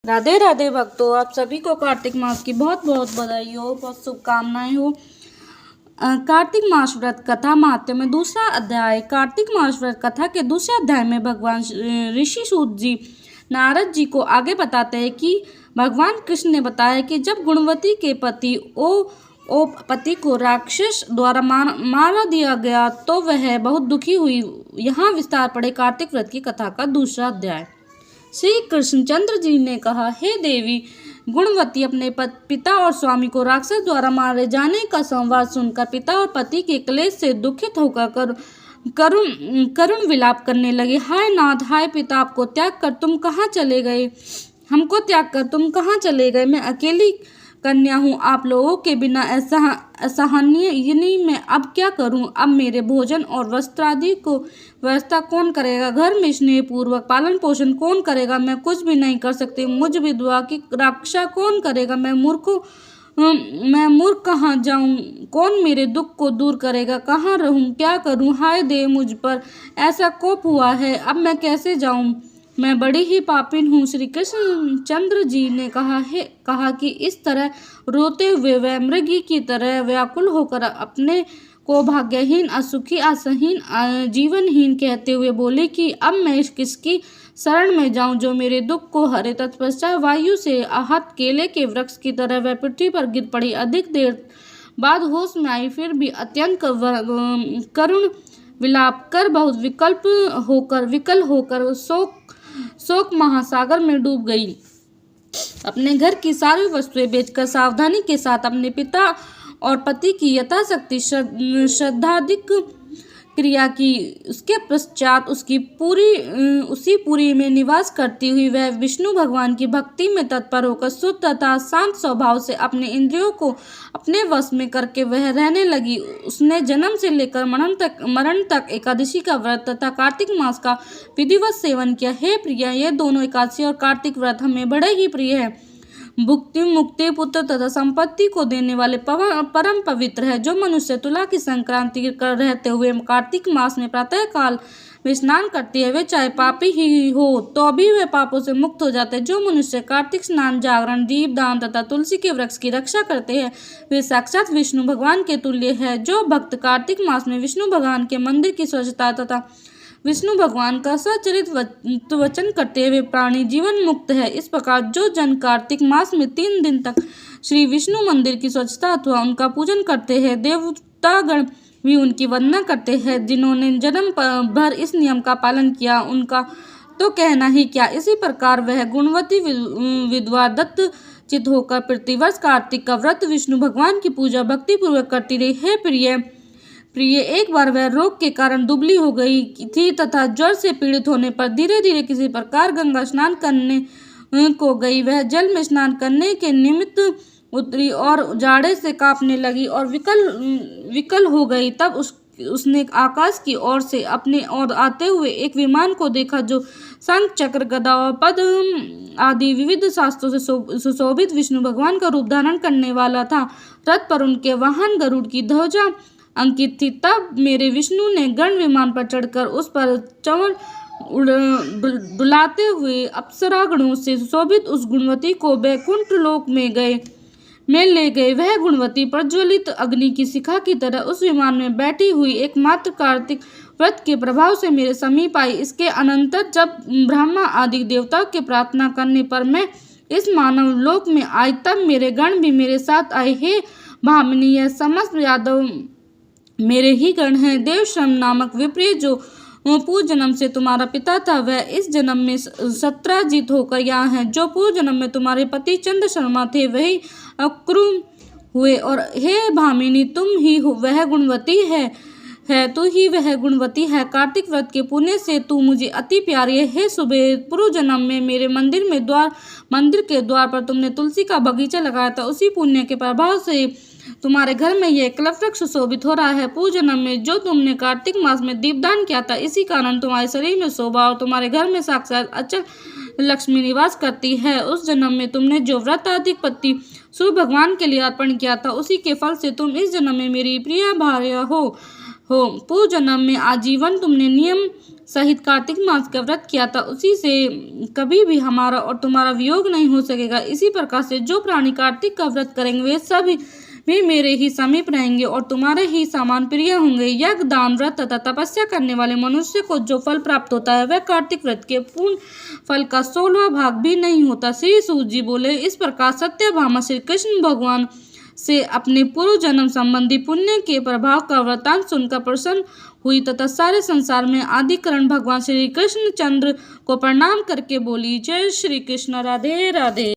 राधे राधे भक्तों, आप सभी को कार्तिक मास की बहुत बहुत बधाई हो, बहुत शुभकामनाएं हो। कार्तिक मास व्रत कथा महात्म्य में दूसरा अध्याय। कार्तिक मास व्रत कथा के दूसरे अध्याय में भगवान ऋषि सूत जी नारद जी को आगे बताते हैं कि भगवान कृष्ण ने बताया कि जब गुणवती के पति ओ पति को राक्षस द्वारा मार दिया गया तो वह बहुत दुखी हुई। यहाँ विस्तार पड़े कार्तिक व्रत की कथा का दूसरा अध्याय। श्री कृष्णचंद्र जी ने कहा, हे देवी गुणवती, अपने पिता और स्वामी को राक्षस द्वारा मारे जाने का संवाद सुनकर पिता और पति के क्लेश से दुखित होकर करुण विलाप करने लगे। हाय नाथ, हाय पिता, आपको त्याग कर तुम कहाँ चले गए? हमको त्याग कर तुम कहाँ चले गए? मैं अकेली कन्या हूँ, आप लोगों के बिना असहनीय मैं अब क्या करूँ? अब मेरे भोजन और वस्त्र आदि को व्यवस्था कौन करेगा? घर में स्नेह पूर्वक पालन पोषण कौन करेगा? मैं कुछ भी नहीं कर सकती। मुझ विधवा की रक्षा कौन करेगा? मैं मूर्ख कहाँ जाऊँ? कौन मेरे दुख को दूर करेगा? कहाँ रहूँ? क्या करूँ? हाय देव, मुझ पर ऐसा कोप हुआ है, अब मैं कैसे जाऊँ? मैं बड़ी ही पापिन हूँ। श्री कृष्णचंद्र जी ने कहा कि इस तरह रोते हुए वह मृगी की तरह व्याकुल होकर अपने को भाग्यहीन, असुखी, असहीन, जीवनहीन कहते हुए बोले कि अब मैं किसकी शरण में जाऊं जो मेरे दुख को हरे। तत्पश्चात वायु से आहत केले के वृक्ष की तरह वह पृथ्वी पर गिर पड़ी। अधिक देर बाद होश में आई, फिर भी अत्यंत करुण विलाप कर बहुत विकल होकर शोक महासागर में डूब गई। अपने घर की सारी वस्तुएं बेचकर सावधानी के साथ अपने पिता और पति की यथाशक्ति श्रद्धाधिक क्रिया की। उसके पश्चात उसी पुरी में निवास करती हुई वह विष्णु भगवान की भक्ति में तत्पर होकर शुद्ध तथा शांत स्वभाव से अपने इंद्रियों को अपने वश में करके वह रहने लगी। उसने जन्म से लेकर मरण तक एकादशी का व्रत तथा कार्तिक मास का विधिवत सेवन किया। हे प्रिया, ये दोनों एकादशी और कार्तिक व्रत हमें बड़े ही प्रिय है। भुक्ति, मुक्ति, पुत्र तथा संपत्ति को देने वाले परम पवित्र है। जो मनुष्य तुला की संक्रांति कर रहते हुए कार्तिक मास में प्रातः काल में स्नान करती है, वे चाहे पापी ही हो तो भी वे पापों से मुक्त हो जाते हैं। जो मनुष्य कार्तिक स्नान, जागरण, दीप दान तथा तुलसी के वृक्ष की रक्षा करते हैं, वे साक्षात विष्णु भगवान के तुल्य है। जो भक्त कार्तिक मास में विष्णु भगवान के मंदिर की स्वच्छता तथा विष्णु भगवान का सचरित वचन करते हुए प्राणी जीवन मुक्त है। इस प्रकार जो जन कार्तिक मास में 3 दिन तक श्री विष्णु मंदिर की स्वच्छता अथवा उनका पूजन करते हैं, देवतागण भी उनकी वंदना करते हैं। जिन्होंने जन्म भर इस नियम का पालन किया, उनका तो कहना ही क्या। इसी प्रकार वह गुणवती विधवा दत्त चित होकर प्रतिवर्ष कार्तिक का व्रत विष्णु भगवान की पूजा भक्ति पूर्वक करती रही। है प्रिय, एक बार वह रोग के कारण दुबली हो गई थी तथा ज्वर से पीड़ित होने पर धीरे धीरे किसी प्रकार गंगा स्नान करने को गई। वह जल में स्नान करने के निमित्त उतरी और जाड़े से कांपने लगी और विकल हो गई। तब उसने आकाश की ओर से अपने ओर आते हुए एक विमान को देखा जो शंख, चक्र, गदा और पद्म आदि विविध शास्त्रों से सुशोभित विष्णु भगवान का रूप धारण करने वाला था। रथ पर उनके वाहन गरुड़ की ध्वजा अंकित थी। तब मेरे विष्णु ने गण विमान पर चढ़कर उस पर चंवर डुलाते हुए अप्सरागणों से सुशोभित उस गुणवती को बैकुंठ लोक में ले गए। वह गुणवती प्रज्वलित अग्नि की शिखा की तरह उस विमान में बैठी हुई एकमात्र कार्तिक व्रत के प्रभाव से मेरे समीप आई। इसके अनंतर जब ब्रह्मा आदि देवताओं के प्रार्थना करने पर मैं इस मानव लोक में आई, तब मेरे गण भी मेरे साथ आए। हे भामिनी, यह समस्त यादव मेरे ही गण हैं। देवश्रम नामक विप्रिय जो पूर्व जन्म से तुम्हारा पिता था, वह इस जन्म में सत्राजित होकर यहाँ है। जो पूर्व जन्म में तुम्हारे पति चंद्र शर्मा थे, वही अक्रूर हुए। और हे भामिनी, तुम ही वह गुणवती है तू ही वह गुणवती है। कार्तिक व्रत के पुण्य से तू मुझे अति प्यारी है। हे सुबह, पूर्व जन्म में मेरे मंदिर के द्वार पर तुमने तुलसी का बगीचा लगाया था। उसी पुण्य के प्रभाव से तुम्हारे घर में यह कल्पवृक्ष सुशोभित हो रहा है। पूर्व जन्म में जो तुमने कार्तिक मास में दीपदान किया था, इसी कारण तुम्हारे शरीर में शोभा और तुम्हारे घर में साक्षात अचल लक्ष्मी निवास करती है। उस जन्म में तुमने जो व्रत आदि पत्ती सूर्य भगवान के लिए अर्पण किया था, उसी के फल से तुम इस जन्म में मेरी प्रिय भार्या हो। पूर्व जन्म में आजीवन तुमने नियम सहित कार्तिक मास का व्रत किया था, उसी से कभी भी हमारा और तुम्हारा वियोग नहीं हो सकेगा। इसी प्रकार से जो प्राणी कार्तिक का व्रत करेंगे वे सभी भी मेरे ही समीप रहेंगे और तुम्हारे ही समान प्रिय होंगे। यज्ञ, दान, व्रत तथा तपस्या करने वाले मनुष्य को जो फल प्राप्त होता है वह कार्तिक व्रत के पूर्ण फल का 16वां भाग भी नहीं होता। श्री सूत जी बोले, इस प्रकार सत्यभामा श्री कृष्ण भगवान से अपने पूर्व जन्म संबंधी पुण्य के प्रभाव का वृतांत सुनकर प्रसन्न हुई तथा सारे संसार में आदिकरण भगवान श्री कृष्ण चंद्र को प्रणाम करके बोली, जय श्री कृष्ण, राधे राधे।